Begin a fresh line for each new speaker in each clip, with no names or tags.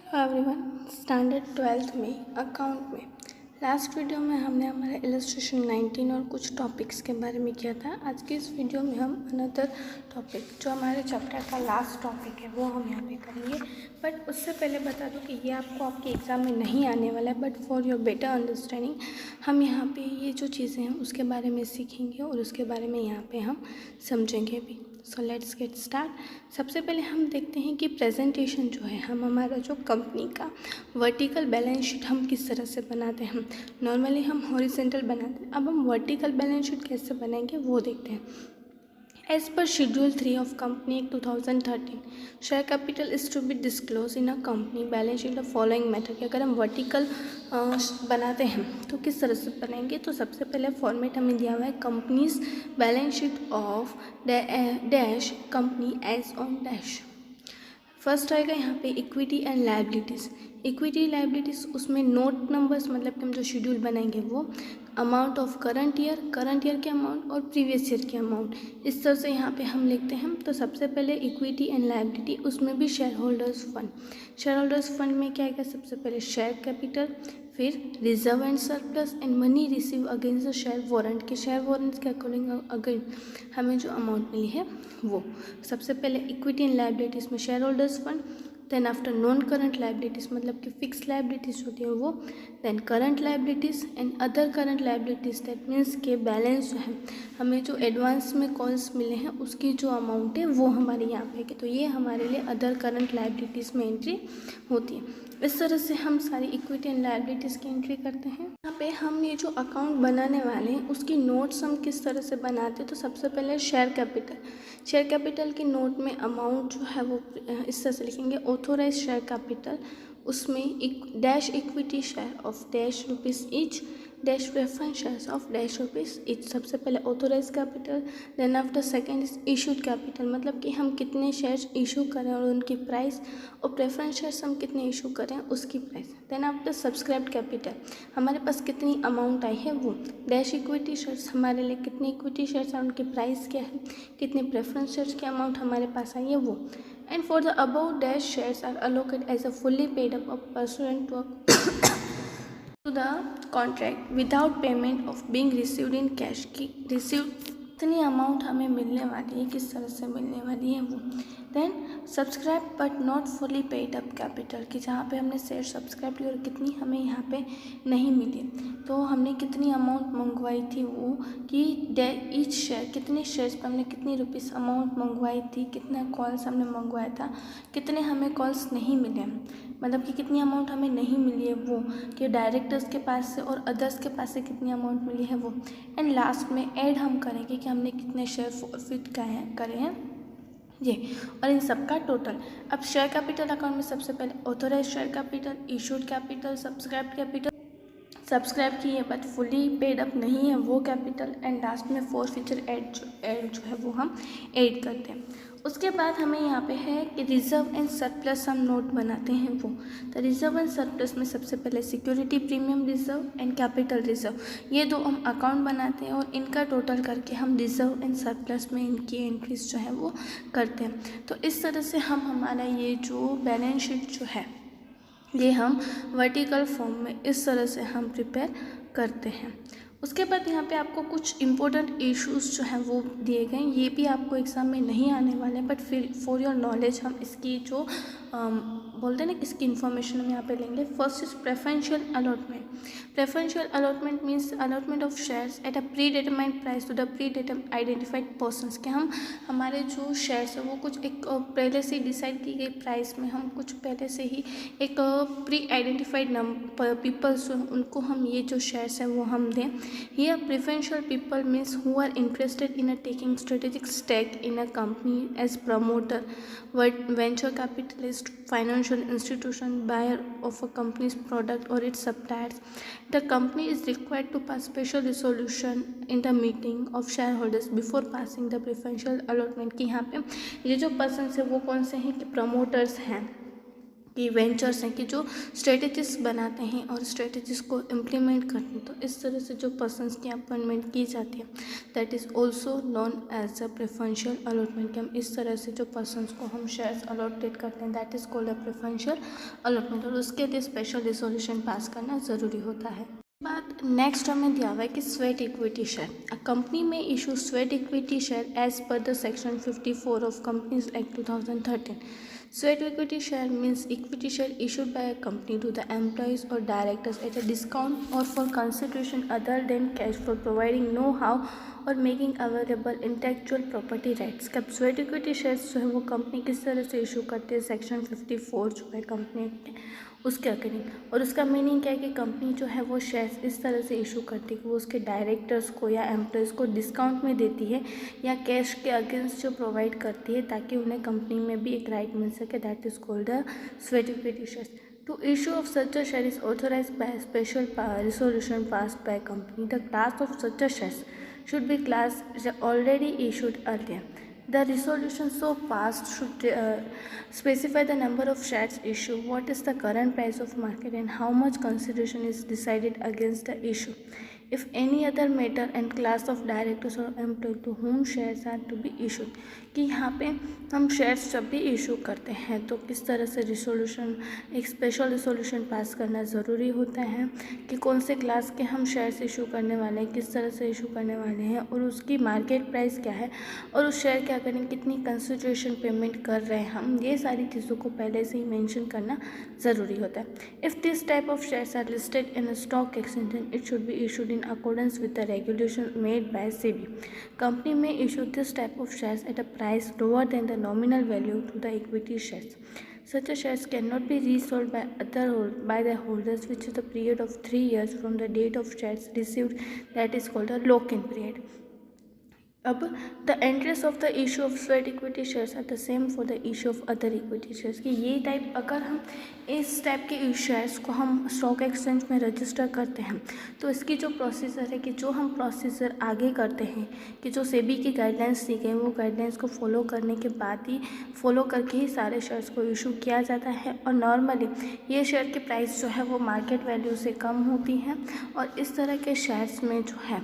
Hello everyone, standard 12th में account में last video में हमने हमारा इलस्ट्रेशन 19 और कुछ टॉपिक्स के बारे में किया था। आज की इस वीडियो में हम अनदर टॉपिक जो हमारे चैप्टर का लास्ट टॉपिक है वो हम यहाँ पे करेंगे। बट उससे पहले बता दूँ कि ये आपको आपके एग्ज़ाम में नहीं आने वाला है, but for your better understanding हम यहाँ पे ये जो चीज़ें हैं उसके बारे में सीखेंगे और उसके बारे में यहाँ पे हम समझेंगे भी। So let's get start. सबसे पहले हम देखते हैं कि प्रेजेंटेशन जो है हम हमारा जो कंपनी का वर्टिकल बैलेंस शीट हम किस तरह से बनाते हैं। नॉर्मली हम हॉरिजेंटल बनाते हैं, अब हम वर्टिकल बैलेंस शीट कैसे बनाएंगे वो देखते हैं। As per schedule 3 of company act 2013 share capital is to be disclose in a company balance sheet the following method कि अगर हम वर्टिकल बनाते हैं तो किस तरह से बनाएंगे। तो सबसे पहले फॉर्मेट हमें दिया हुआ है companies balance sheet of dash company as on dash. First आएगा यहाँ पे equity and liabilities. Equity liabilities उसमें नोट नंबर्स मतलब कि हम जो शेड्यूल बनाएंगे वो अमाउंट ऑफ करंट ईयर के अमाउंट और प्रीवियस ईयर के अमाउंट इस तरह से यहाँ पे हम लिखते हैं। तो सबसे पहले इक्विटी एंड लायबिलिटी उसमें भी शेयर होल्डर्स फंड में क्या आएगा, सबसे पहले शेयर कैपिटल, फिर reserve and surplus and money receive against the share warrant के शेयर वारंट के अकॉर्डिंग अगेन हमें जो अमाउंट मिली है वो। सबसे पहले इक्विटी एंड लायबिलिटीज़ में share holders fund, then after non current liabilities मतलब कि फिक्स लायबिलिटीज़ होती है वो, then current liabilities and other current liabilities that means के बैलेंस जो है हमें जो एडवांस में कॉल्स मिले हैं उसकी जो अमाउंट है वो हमारे यहाँ पे है। तो ये हमारे लिए अदर करंट लायबिलिटीज़ में एंट्री होती है। इस तरह से हम सारी इक्विटी एंड लायबिलिटीज़ की एंट्री करते हैं। यहाँ पे हम ये जो अकाउंट बनाने वाले हैं उसकी नोट्स हम किस तरह से बनाते हैं। तो सबसे पहले शेयर कैपिटल की नोट में अमाउंट जो है वो इस तरह से लिखेंगे, ऑथोराइज शेयर कैपिटल उसमें dash equity share of dash rupees each dash preference shares of dash rupees each. सबसे पहले authorise capital, then after second is issued capital मतलब कि हम कितने शेयर्स इशू करें और उनकी प्राइस, और प्रेफरेंस शेयर्स हम कितने इशू करें उसकी price. Then after subscribed capital हमारे पास कितनी अमाउंट आई है वो, डैश इक्विटी शेयर्स हमारे लिए कितने इक्विटी शेयर्स हैं उनकी प्राइस क्या है, कितने प्रेफरेंस शेयर्स की अमाउंट हमारे पास आई है वो। And for the above dash shares are allotted as a fully paid up of pursuant to the contract without payment of being received in cash की रिसीव कितनी अमाउंट हमें मिलने वाली है, किस तरह से मिलने वाली है वो। Then subscribe but not fully paid up capital कि जहाँ पे हमने शेयर सब्सक्राइब की और कितनी हमें यहाँ पे नहीं मिली, तो हमने कितनी अमाउंट मंगवाई थी वो कि ईच शेयर कितने शेयर्स पर हमने कितनी रुपीज़ अमाउंट मंगवाई थी, कितना कॉल्स हमने मंगवाया था, कितने हमें कॉल्स नहीं मिले मतलब कि कितनी अमाउंट हमें नहीं मिली है वो, कि डायरेक्टर्स के पास से और अदर्स के पास से कितनी अमाउंट मिली है वो। एंड लास्ट में ऐड हम करेंगे कि हमने कितने शेयर फॉरफिट करे हैं ये, और इन सब का टोटल। अब शेयर कैपिटल अकाउंट में सबसे पहले authorise share capital, issued capital, subscribe की है बट फुली पेड अप नहीं है वो कैपिटल, एंड लास्ट में फॉरफीचर ऐड जो है वो हम ऐड करते हैं। उसके बाद हमें यहाँ पे है कि रिजर्व एंड सरप्लस हम नोट बनाते हैं वो। तो रिजर्व एंड सरप्लस में सबसे पहले security premium reserve and capital reserve ये दो हम अकाउंट बनाते हैं और इनका टोटल करके हम रिजर्व एंड सरप्लस में इनकी एंट्रीज जो है वो करते हैं। तो इस तरह से हम हमारा ये जो बैलेंस शीट जो है ये हम वर्टिकल फॉर्म में इस तरह से हम प्रिपेयर करते हैं। उसके बाद यहाँ पे आपको कुछ इम्पोर्टेंट इश्यूज जो हैं वो दिए गए, ये भी आपको एग्ज़ाम में नहीं आने वाले बट फिर फॉर योर नॉलेज हम इसकी जो बोलते हैं ना इसकी इन्फॉर्मेशन हम यहाँ पे लेंगे। First is preferential allotment means allotment of shares at a pre determined price to the pre identified persons के हम हमारे जो शेयर्स है वो कुछ एक पहले से डिसाइड की गई प्राइस में हम कुछ पहले से ही एक प्री आइडेंटिफाइड पीपल्स उनको हम ये जो शेयर्स हैं वो हम दें। Here, preferential people means who are interested in taking strategic stake in a company as promoter, venture capitalist, financial institution, buyer of a company's product or its suppliers. The company is required to pass special resolution in the meeting of shareholders before passing the preferential allotment। कि यहाँ पे ये जो person है वो कौन से हैं कि प्रमोटर्स हैं कि वेंचर्स हैं कि जो स्ट्रेटेजीज बनाते हैं और स्ट्रेटेजीज को इम्प्लीमेंट करते हैं, तो इस तरह से जो पर्सन्स की अपॉइंटमेंट की जाती है that is also known as a preferential allotment. कि हम इस तरह से जो पर्सन्स को हम शेयर्स अलॉटेड करते हैं that is called a preferential allotment, और उसके लिए स्पेशल रिजोल्यूशन पास करना ज़रूरी होता है। बात नेक्स्ट हमें दिया हुआ है कि sweat equity share. A company में issue sweat equity share as per the section 54 of companies act 2013। Sweat equity share means equity share issued by a company to the employees or directors at a discount or for consideration other than cash for providing know-how और making available intellectual property rights. कब sweat equity shares जो है वो company किस तरह से issue करती है, सेक्शन 54 जो है कंपनी के उसके अकॉर्डिंग, और उसका मीनिंग क्या है कि कंपनी जो है वो शेयर्स इस तरह से इशू करती है कि वो उसके डायरेक्टर्स को या एम्प्लॉयज़ को डिस्काउंट में देती है या कैश के अगेंस्ट जो प्रोवाइड करती है ताकि उन्हें कंपनी में भी एक राइट मिल सके, that is called the sweat equity shares. To issue of such a share is authorized by a special resolution passed by a company. The class of such a shares should be class already issued earlier. The resolution so passed should specify the number of shares issued, what is the current price of market, and how much consideration is decided against the issue. If any other matter and class of directors or employees to whom shares are to be issued, कि यहाँ पे हम shares जब भी issue करते हैं तो किस तरह से रिसोल्यूशन, एक स्पेशल रिसोल्यूशन पास करना ज़रूरी होता है कि कौन से क्लास के हम शेयर्स इशू करने वाले हैं, किस तरह से इशू करने वाले हैं और उसकी मार्केट प्राइस क्या है और उस शेयर के अकॉर्डिंग कितनी कंसिडरेशन पेमेंट कर रहे हैं हम, ये सारी चीज़ों को पहले से ही मेंशन करना ज़रूरी होता है। If this type of shares are listed in stock exchange then it should be issued in accordance with the regulation made by SEBI. Company may issue this type of shares at a price lower than the nominal value to the equity shares. Such a shares cannot be resold by the holders, which is the period of 3 years from the date of shares received, that is called a lock-in period. अब the interest of the issue of sweat equity shares are the same for the issue of other equity shares. कि ये type अगर हम इस type के shares को हम stock exchange में रजिस्टर करते हैं तो इसकी जो प्रोसीजर है कि जो हम प्रोसीजर आगे करते हैं कि जो सेबी की गाइडलाइंस दी गई वो गाइडलाइंस को फॉलो करने के बाद ही फॉलो करके ही सारे शेयर्स को इशू किया जाता है। और नॉर्मली ये शेयर की प्राइस जो है वो मार्केट वैल्यू से कम होती है और इस तरह के शेयर्स में जो है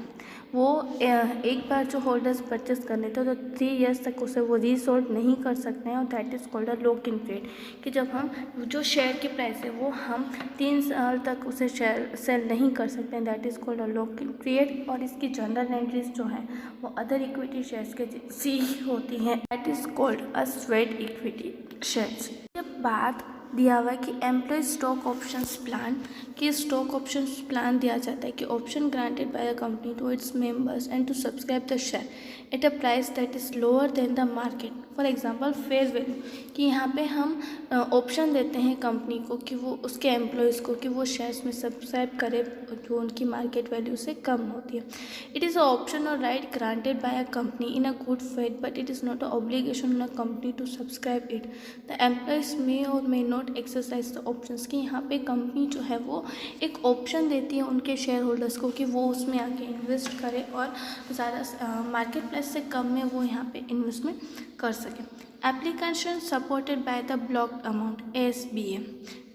वो एक बार जो होल्डर्स परचेस कर लेते हैं तो 3 ईयर्स तक उसे वो रीसोल्ड नहीं कर सकते हैं और that is called a lock in period. कि जब हम जो शेयर की प्राइस है वो हम 3 साल तक उसे शेयर सेल नहीं कर सकते हैं, that is called a lock in period. और इसकी जनरल एंट्रीज जो है वो अदर इक्विटी शेयर्स के जैसी होती हैं, that is called a sweat equity shares. जब बात दिया हुआ है कि एम्प्लॉय स्टॉक ऑप्शंस प्लान, कि स्टॉक ऑप्शंस प्लान दिया जाता है कि option granted by a company to its members and to subscribe the share at a price that is lower than the market. For example fair value, कि यहाँ पे हम option देते हैं कंपनी को कि वो उसके एम्प्लॉयज़ को कि वो शेयर्स में सब्सक्राइब करे जो उनकी मार्केट वैल्यू से कम होती है। इट इज़ अ ऑप्शन और right granted by a company in a good faith but it is not a obligation on a company to subscribe it. The employees may or may not exercise the options. कि यहाँ पे company जो है वो एक option देती है उनके शेयर होल्डर्स को कि वो उसमें आके इन्वेस्ट करे और ज़्यादा मार्केट प्राइस से कम में वो यहाँ पे इन्वेस्टमेंट कर सके। Application supported by the blocked amount ASBA।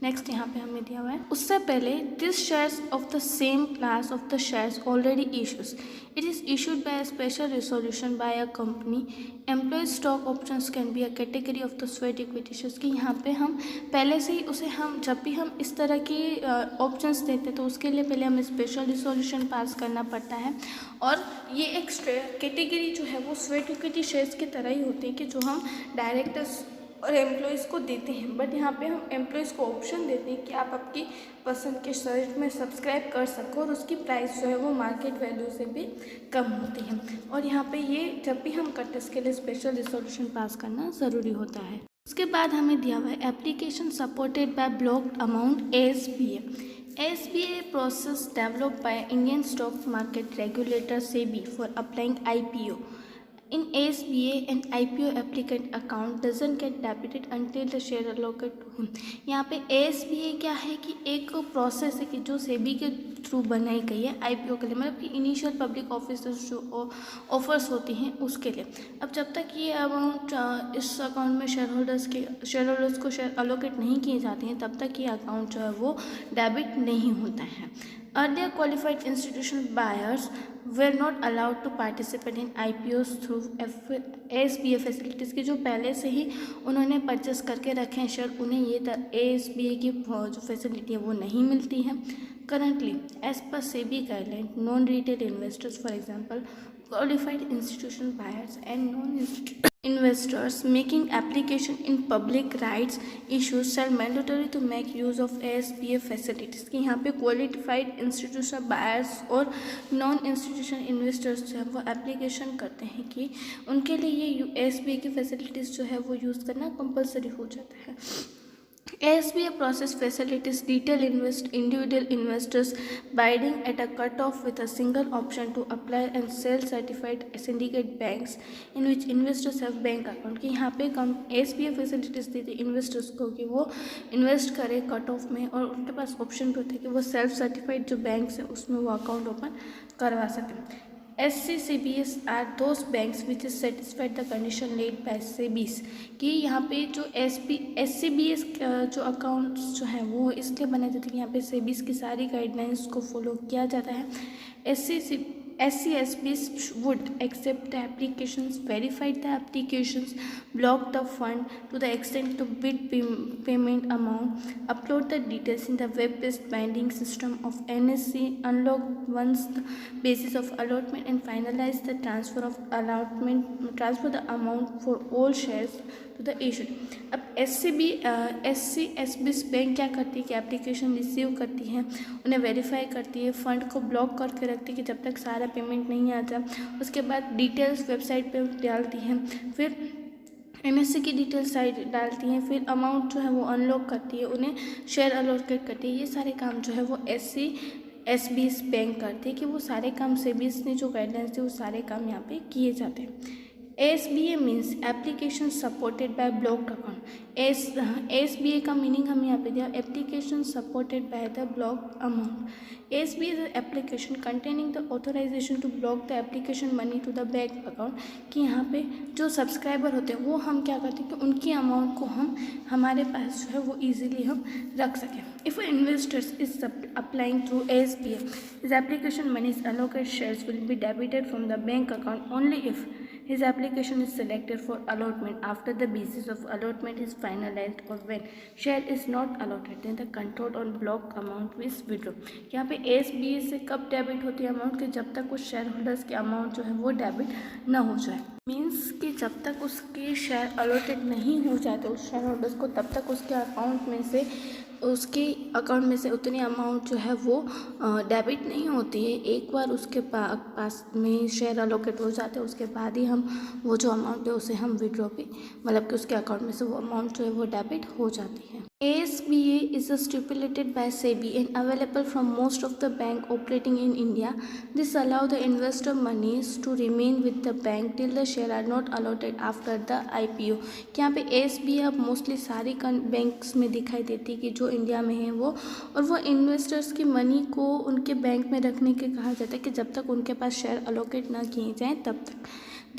Next यहाँ पे हमें दिया हुआ है उससे पहले this shares of the same class of the shares already issues it is issued by a special resolution by a company. Employ stock options can be a category of the sweat equity shares. कि यहाँ पे हम पहले से ही उसे हम जब भी हम इस तरह की ऑप्शंस देते हैं तो उसके लिए पहले हमें स्पेशल रिजोल्यूशन पास करना पड़ता है और ये एक कैटेगरी जो है वो स्वेट इक्विटी शेयर्स की तरह ही होते हैं कि जो हम डायरेक्टर्स और एम्प्लॉयज़ को देते हैं। बट यहाँ पे हम एम्प्लॉयज़ को ऑप्शन देते हैं कि आप आपकी पसंद के शेयर में सब्सक्राइब कर सको और उसकी प्राइस जो है वो मार्केट वैल्यू से भी कम होती है। और यहाँ पे ये जब भी हम करते हैं इसके लिए स्पेशल रिजोल्यूशन पास करना ज़रूरी होता है। उसके बाद हमें दिया हुआ है application supported by blocked amount ASBA। ASBA process developed by Indian Stock Market Regulator SEBI for applying IPO In ASBA, an IPO applicant account doesn't get debited until the share allocated to him. यहाँ पे ASBA क्या है कि एक process है कि जो सेबी के थ्रू बनाई गई है आईपीओ के लिए, मतलब कि इनिशियल पब्लिक ऑफिसर्स जो ऑफर्स होती हैं उसके लिए। अब जब तक ये अमाउंट इस अकाउंट में शेयर होल्डर्स को शेयर अलोकेट नहीं किए जाते हैं तब तक ये अकाउंट जो है वो डेबिट नहीं होता है। Earlier qualified institutional buyers were not allowed to participate in IPOs through ASBA facilities की जो पहले से ही उन्होंने परचेस करके रखे हैं शेयर, उन्हें ये ASBA की जो फैसिलिटी है वो नहीं मिलती है। Currently, as per SEBI guideline, non-retail investors, for example, qualified institutional buyers and non-investors making application in public rights issues shall mandatory to make use of ASBA facilities कि यहाँ पे qualified institutional buyers और non-institutional investors जो है वो application करते हैं कि उनके लिए ये ASBA की फैसिलिटीज़ जो है वो यूज़ करना कंपलसरी हो जाता है। ASBA process facilitates individual investors bidding at a cutoff with a single option to apply and sell certified syndicate banks in which investors have bank account। कि यहाँ पे ASBA facilities देती है इन्वेस्टर्स को कि वो इन्वेस्ट करें कट ऑफ में और उनके पास ऑप्शन भी होता है कि वो सेल्फ सर्टिफाइड जो बैंक्स है उसमें वो अकाउंट ओपन करवा सकें। SCCBs are those banks which is satisfied the condition laid by SEBIs कि यहाँ पे जो SCBs जो अकाउंट्स जो हैं वो इसलिए बनाए जाते हैं कि यहाँ पे SEBIs की सारी गाइडलाइंस को फॉलो किया जाता है। SCSBs would accept the applications, verify the applications, block the fund to the extent to bid payment amount, upload the details in the web-based binding system of NSE, unlock once the basis of allotment and finalize the transfer the amount for all shares to the issued। अब SCSBs bank क्या करती है कि application receive करती है, उन्हें verify करती है, फंड को ब्लॉक करके रखती है कि जब तक सारा पेमेंट नहीं आता, उसके बाद डिटेल्स वेबसाइट पे डालती हैं, फिर एमएससी की डिटेल्स साइड डालती हैं, फिर अमाउंट जो है वो अनलॉक करती है, उन्हें शेयर अलोकेट करती है। ये सारे काम जो है वो SCSBs बैंक करती है कि वो सारे काम सेबीज ने जो गाइडलाइंस दी वो सारे काम यहाँ पे किए जाते हैं। ASBA means application supported by blocked account. ASBA का मीनिंग हम यहाँ पे दिया application supported by the blocked amount. ASBA is application containing the authorisation to block the application money to the bank account कि यहाँ पे जो सब्सक्राइबर होते हैं वो हम क्या करते हैं कि उनकी अमाउंट को हम हमारे पास जो है वो ईजिली हम रख सकें। If investors is applying through ASBA his application money is allocated shares will be debited from the bank account only if his application is selected for allotment after the basis of allotment is finalized or when share is not allotted then the control on block amount is withdrawn। यहाँ पे ASBA से कब debit होती है amount कि जब तक उस शेयर होल्डर्स की अमाउंट जो है वो डेबिट ना हो जाए। मीन्स कि जब तक उसके शेयर अलॉटेड नहीं हो जाते उस शेयर होल्डर्स को तब तक उसके अकाउंट में से उतनी अमाउंट जो है वो डेबिट नहीं होती है। एक बार उसके पास में शेयर अलोकेट हो जाते हैं उसके बाद ही हम वो जो अमाउंट है उसे हम विड्रॉ भी मतलब कि उसके अकाउंट में से वो अमाउंट जो है वो डेबिट हो जाती है। ASBA is stipulated by SEBI and available from most of the bank operating in India. This allow the investor monies to remain with the bank till the share are not allotted after the IPO। यहाँ पे ASBA अब mostly सारी banks में दिखाई देती है कि जो इंडिया में है वो, और वो इन्वेस्टर्स की मनी को उनके बैंक में रखने के कहा जाता है कि जब तक उनके पास शेयर अलोकेट ना किए जाएँ तब तक।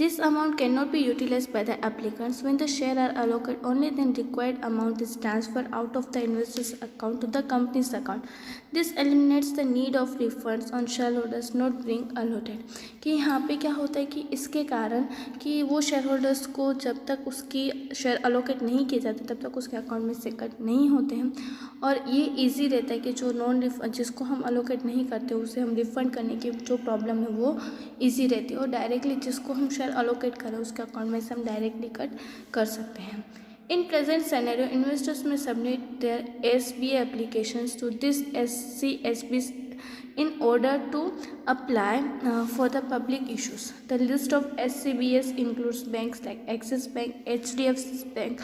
This amount cannot be utilized by the applicants when the shares are allocated. Only then required amount is transferred out of the investor's account to the company's account. This eliminates the need of refunds on shareholders not being allotted। कि यहाँ पे क्या होता है कि इसके कारण कि वो शेयर होल्डर्स को जब तक उसकी शेयर अलोकेट नहीं किए जाते तब तक उसके अकाउंट में से कट नहीं होते हैं, और ये इजी रहता है कि जो जिसको हम अलोकेट नहीं करते उसे हम रिफ़ंड करने की जो प्रॉब्लम है वो इजी रहती है, और डायरेक्टली जिसको हम शेयर अलोकेट करें उसके अकाउंट में से हम डायरेक्टली कट कर सकते हैं। In present scenario, investors may submit their ASBA applications to this SCSBs in order to apply for the public issues. The list of SCBs includes banks like Axis Bank, HDFC Bank,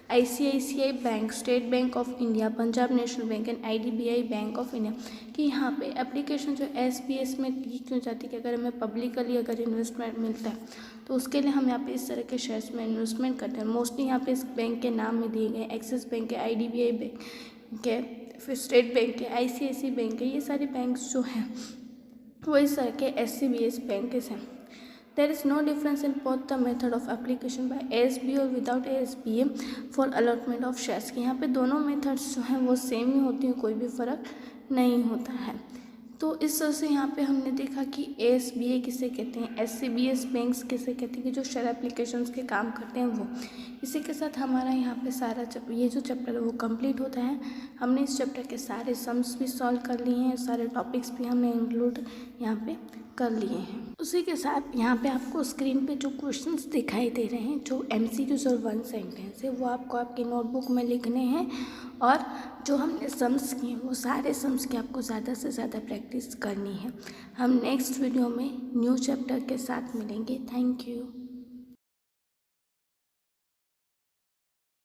ICICI bank, state bank of India, Punjab national bank and IDBI bank of India कि यहाँ पे application जो SBS में की क्यों जाती है कि अगर हमें पब्लिकली अगर इन्वेस्टमेंट मिलता है तो उसके लिए हम यहाँ पे इस तरह के शेयर्स में इन्वेस्टमेंट करते हैं। मोस्टली यहाँ पे इस बैंक के नाम में दिए गए एक्सिस बैंक है, IDBI बैंक है, फिर स्टेट बैंक है, ICICI बैंक है। ये सारे बैंक्स जो हैं वो इस तरह के SCBS बैंक्स हैं। There is no difference in both the method of application by ASB और without ASBA for allotment of shares कि यहाँ पे दोनों मेथड्स जो हैं वो सेम ही होती हैं, कोई भी फ़र्क नहीं होता है। तो इस तरह से यहाँ पे हमने देखा कि ASBA किसे कहते हैं, SCBS बैंक्स किसे कहते हैं कि जो शेयर एप्लीकेशंस के काम करते हैं वो। इसी के साथ हमारा यहाँ पे सारा ये जो चैप्टर है वो कंप्लीट होता है। हमने इस चैप्टर के सारे सम्स भी सॉल्व कर लिए हैं, सारे टॉपिक्स भी हमने इंक्लूड यहाँ पे कर लिए हैं। उसी के साथ यहाँ पे आपको स्क्रीन पे जो क्वेश्चंस दिखाई दे रहे हैं, जो MCQs और 1 सेंटेंस है, वो आपको आपकी नोटबुक में लिखने हैं और जो हमने सम्स किए वो सारे सम्स की आपको ज़्यादा से ज़्यादा प्रैक्टिस करनी है। हम नेक्स्ट वीडियो में न्यू चैप्टर के साथ मिलेंगे। Thank you.